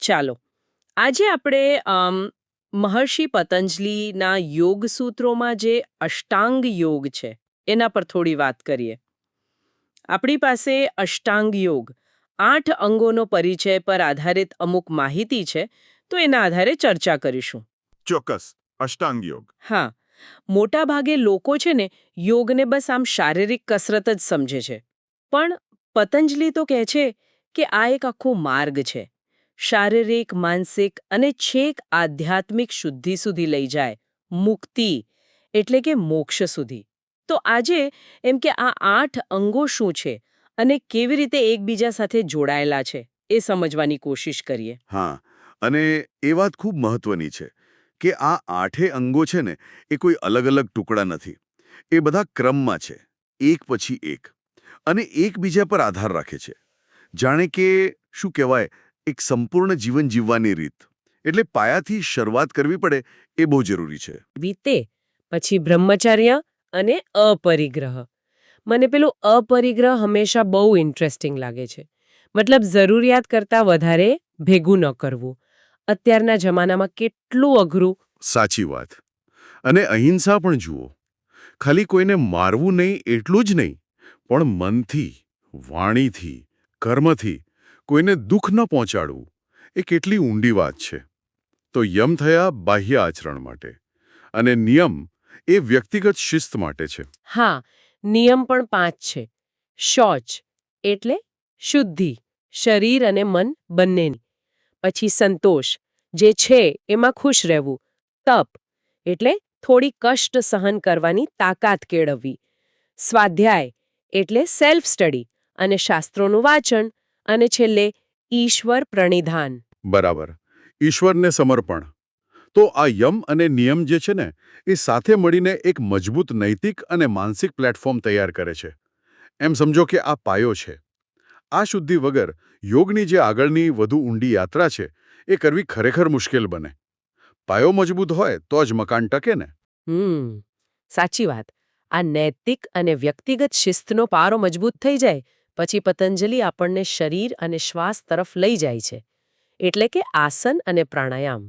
ચાલો આજે આપણે મહર્ષિ પતંજલિના યોગ સૂત્રોમાં જે અષ્ટાંગ યોગ છે એના પર થોડી વાત કરીએ. આપણી પાસે અષ્ટાંગ યોગ 8 અંગોનો પરિચય પર આધારિત અમુક માહિતી છે, તો એના આધારે ચર્ચા કરીશું. ચોક્કસ. અષ્ટાંગ યોગ. હા, મોટા ભાગે લોકો છે ને યોગને બસ આમ શારીરિક કસરત જ સમજે છે, પણ પતંજલિ તો કહે છે કે આ એક આખો માર્ગ છે. શારીરિક, માનસિક અને છેક આધ્યાત્મિક શુદ્ધિ સુધી લઈ જાય, મુક્તિ એટલે કે મોક્ષ સુધી. તો આજે એમ કે આ 8 અંગો શું છે અને કેવી રીતે એકબીજા સાથે જોડાયેલા છે એ સમજવાની કોશિશ કરીએ. હા, અને એ વાત ખૂબ મહત્વની છે કે આ 8 અંગો છે ને એ કોઈ અલગ અલગ ટુકડા નથી. એ બધા ક્રમમાં છે, એક પછી એક, અને એકબીજા પર આધાર રાખે છે. જાણે કે શું કહેવાય, એક સંપૂર્ણ જીવન જીવવાની રીત. એટલે પાયાથી શરૂઆત કરવી પડે એ બહુ જરૂરી છે. રીતે પછી બ્રહ્મચર્ય અને અપરિગ્રહ. મને પેલું અપરિગ્રહ હંમેશા બહુ ઇન્ટરેસ્ટિંગ લાગે છે. મતલબ જરૂરિયાત કરતાં વધારે ભેગું ન કરવું. અત્યારના જમાનામાં કેટલું અઘરું. સાચી વાત. અને અહિંસા પણ જુઓ. ખાલી કોઈને મારવું નહીં એટલું જ નહીં, પણ મનથી, વાણીથી, કર્મથી કોઈને દુઃખ ન પહોંચાડવું. એ કેટલી ઊંડી વાત છે. તો યમ થયા બાહ્ય આચરણ માટે, અને નિયમ એ વ્યક્તિગત શિસ્ત માટે છે. હા, નિયમ પણ 5 છે. શૌચ એટલે શુદ્ધિ, શરીર અને મન બંનેની. પછી સંતોષ, જે છે એમાં ખુશ રહેવું. તપ એટલે થોડી કષ્ટ સહન કરવાની તાકાત કેળવવી. સ્વાધ્યાય એટલે સેલ્ફ સ્ટડી અને શાસ્ત્રોનું વાંચન. અને છેલ્લે ઈશ્વર પ્રણિધાન. બરાબર. ઈશ્વરને સમર્પણ. તો આ યમ અને નિયમ જે છે ને, એ સાથે મળીને એક મજબૂત નૈતિક અને માનસિક પ્લેટફોર્મ તૈયાર કરે છે. એમ સમજો કે આ પાયો છે. આ શુદ્ધિ વગર યોગની જે આગળની વધુ ઊંડી યાત્રા છે એ કરવી ખરેખર મુશ્કેલ બને. પાયો મજબૂત હોય તો જ મકાન ટકે ને. સાચી વાત. આ નૈતિક અને વ્યક્તિગત શિસ્તનો પારો મજબૂત થઈ જાય પછી પતંજલિ આપણને શરીર અને શ્વાસ તરફ લઈ જાય છે. એટલે કે આસન અને પ્રાણાયામ.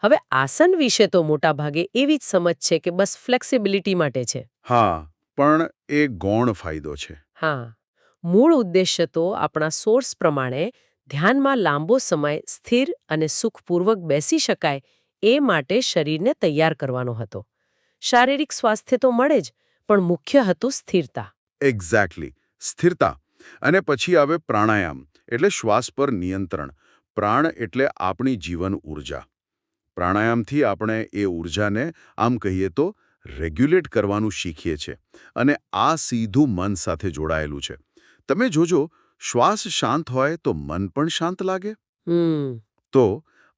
હવે આસન વિશે તો મોટા ભાગે એવી જ સમજ છે કે બસ ફ્લેક્સિબિલિટી માટે છે. હા, પણ એ ગૌણ ફાયદો છે. હા, મૂળ ઉદ્દેશ્ય તો આપણા સોર્સ પ્રમાણે ધ્યાનમાં લાંબો સમય સ્થિર અને સુખપૂર્વક બેસી શકાય એ માટે શરીરને તૈયાર કરવાનો હતો. શારીરિક સ્વાસ્થ્ય તો મળે જ, પણ મુખ્ય હતું સ્થિરતા. એક્ઝેક્ટલી. સ્થિરતા. અને પછી આવે પ્રાણાયામ, એટલે શ્વાસ પર નિયંત્રણ. પ્રાણ એટલે આપણી જીવન ઊર્જા. પ્રાણાયામથી આપણે એ ઊર્જાને, આમ કહીએ તો, રેગ્યુલેટ કરવાનું શીખીએ છીએ. અને આ સીધું મન સાથે જોડાયેલું છે. તમે જોજો, શ્વાસ શાંત હોય તો મન પણ શાંત લાગે. તો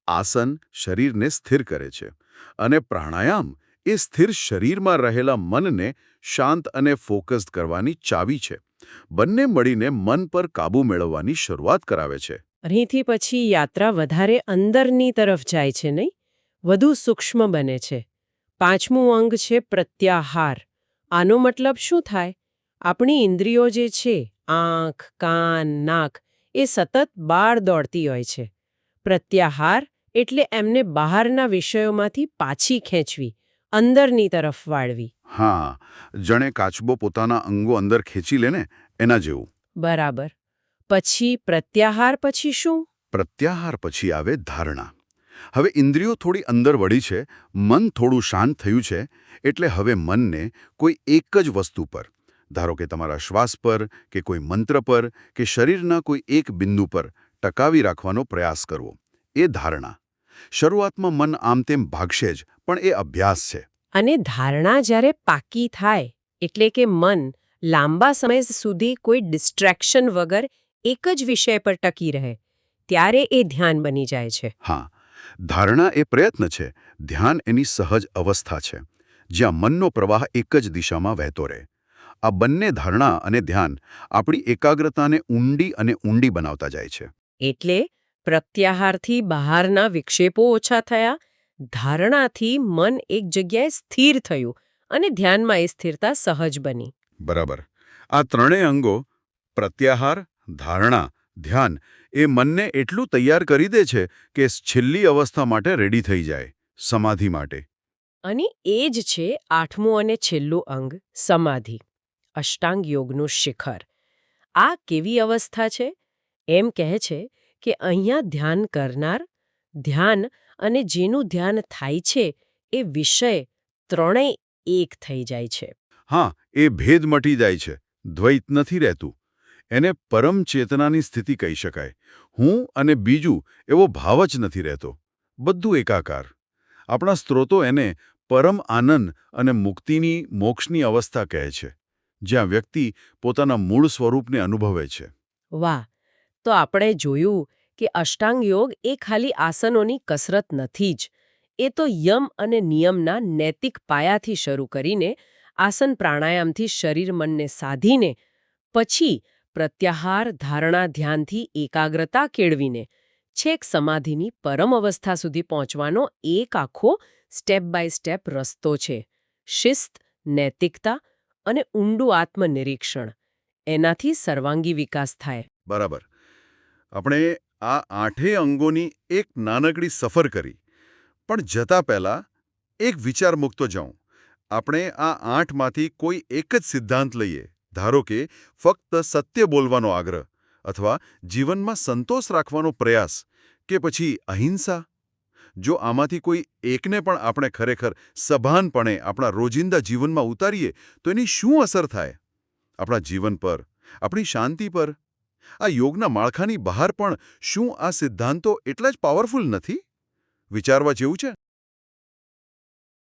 આસન શરીરને સ્થિર કરે છે, અને પ્રાણાયામ એ સ્થિર શરીરમાં રહેલા મનને શાંત અને ફોકસ્ડ કરવાની ચાવી છે. બંને મળીને મન પર કાબૂ મેળવવાની શરૂઆત કરાવે છે. અહીંથી પછી યાત્રા વધારે અંદરની તરફ જાય છે, નહીં? વધુ સૂક્ષ્મ બને છે. 5મું અંગ છે પ્રત્યાહાર. આનો મતલબ શું થાય? આપણી ઇન્દ્રિયો જે છે, આંખ, કાન, નાક, એ સતત બહાર દોડતી હોય છે. પ્રત્યાહાર એટલે એમને બહારના વિષયોમાંથી પાછી ખેંચવી, અંદરની તરફ વાળવી. હા, જણે કાચબો પોતાના અંગો અંદર ખેંચી લે ને, એના જેવું. બરાબર. પછી પ્રત્યાહાર પછી શું? પ્રત્યાહાર પછી આવે ધારણા. હવે ઇન્દ્રિયો થોડી અંદર વળી છે, મન થોડું શાંત થયું છે, એટલે હવે મનને કોઈ એક જ વસ્તુ પર, ધારો કે તમારા શ્વાસ પર, કે કોઈ મંત્ર પર, કે શરીરના કોઈ એક બિંદુ પર ટકાવી રાખવાનો પ્રયાસ કરવો. એ ધારણા. શરૂઆતમાં મન આમ તેમ ભાગશે જ, પણ એ અભ્યાસ છે. અને ધારણા જ્યારે પાકી થાય, એટલે કે મન લાંબા સમય સુધી કોઈ ડિસ્ટ્રેક્શન વગર એક જ વિષય પર ટકી રહે, ત્યારે એ ધ્યાન બની જાય છે. હા, ધારણા એ પ્રયત્ન છે, ધ્યાન એની સહજ અવસ્થા છે, જ્યાં મનનો પ્રવાહ એક જ દિશામાં વહેતો રહે. આ બંને ધારણા અને ધ્યાન આપણી એકાગ્રતાને ઊંડી અને ઊંડી બનાવતા જાય છે. એટલે પ્રત્યાહારથી બહારના વિક્ષેપો ઓછા થયા, ધારણાથી મન એક જગ્યાએ સ્થિર થયું અને ધ્યાનમાં એ સ્થિરતા સહજ બની. બરાબર. આ ત્રણેય અંગો, પ્રત્યાહાર, ધારણા, ધ્યાન, એ મનને એટલું તૈયાર કરી દે છે કે છેલ્લી અવસ્થા માટે રેડી થઈ જાય, સમાધિ માટે. અને એ જ છે આઠમું અને છેલ્લું અંગ, સમાધિ, અષ્ટાંગ યોગનું શિખર. આ કેવી અવસ્થા છે? એમ કહે છે કે અહીંયા ધ્યાન કરનાર, ધ્યાન અને જેનું ધ્યાન થાય છે એ વિષય ત્રણેય એક થઈ જાય છે. હા, એ ભેદ મટી જાય છે, દ્વૈત નથી રહેતું. એને પરમ ચેતનાની સ્થિતિ કહી શકાય. હું અને બીજું એવો ભાવ જ નથી રહેતો. બધું એકાકાર. આપણા સ્ત્રોતો એને પરમ આનંદ અને મુક્તિની, મોક્ષની અવસ્થા કહે છે, જ્યાં વ્યક્તિ પોતાના મૂળ સ્વરૂપને અનુભવે છે. વાહ! તો આપણે જોયું કે અષ્ટાંગ યોગ એ ખાલી આસનોની કસરત નથી જ. એ તો યમ અને નિયમના નૈતિક પાયાથી શરૂ કરીને આસન પ્રાણાયામથી શરીર મનને સાધીને પછી પ્રત્યાહાર ધારણા ધ્યાનથી એકાગ્રતા કેળવીને છેક સમાધિની પરમ અવસ્થા સુધી પહોંચવાનો એક આખો સ્ટેપ બાય સ્ટેપ રસ્તો છે. શિસ્ત, નૈતિકતા અને ઊંડું આત્મનિરીક્ષણ, એનાથી સર્વાંગી વિકાસ થાય. બરાબર. આપણે આ 8 અંગોની એક નાનકડી સફર કરી. પણ જતા પહેલા એક વિચાર મૂકતો જાઉં. આપણે આ 8માંથી કોઈ એક જ સિદ્ધાંત લઈએ. ધારો કે ફક્ત સત્ય બોલવાનો આગ્રહ, અથવા જીવનમાં સંતોષ રાખવાનો પ્રયાસ, કે પછી અહિંસા. જો આમાંથી કોઈ એકને પણ આપણે ખરેખર સભાનપણે આપણા રોજિંદા જીવનમાં ઉતારીએ તો એની શું અસર થાય? આપણા જીવન પર, આપણી શાંતિ પર. આ યોગના માળખાની બહાર પણ શું આ સિદ્ધાંતો એટલા જ પાવરફુલ નથી? વિચારવા જેવું છે.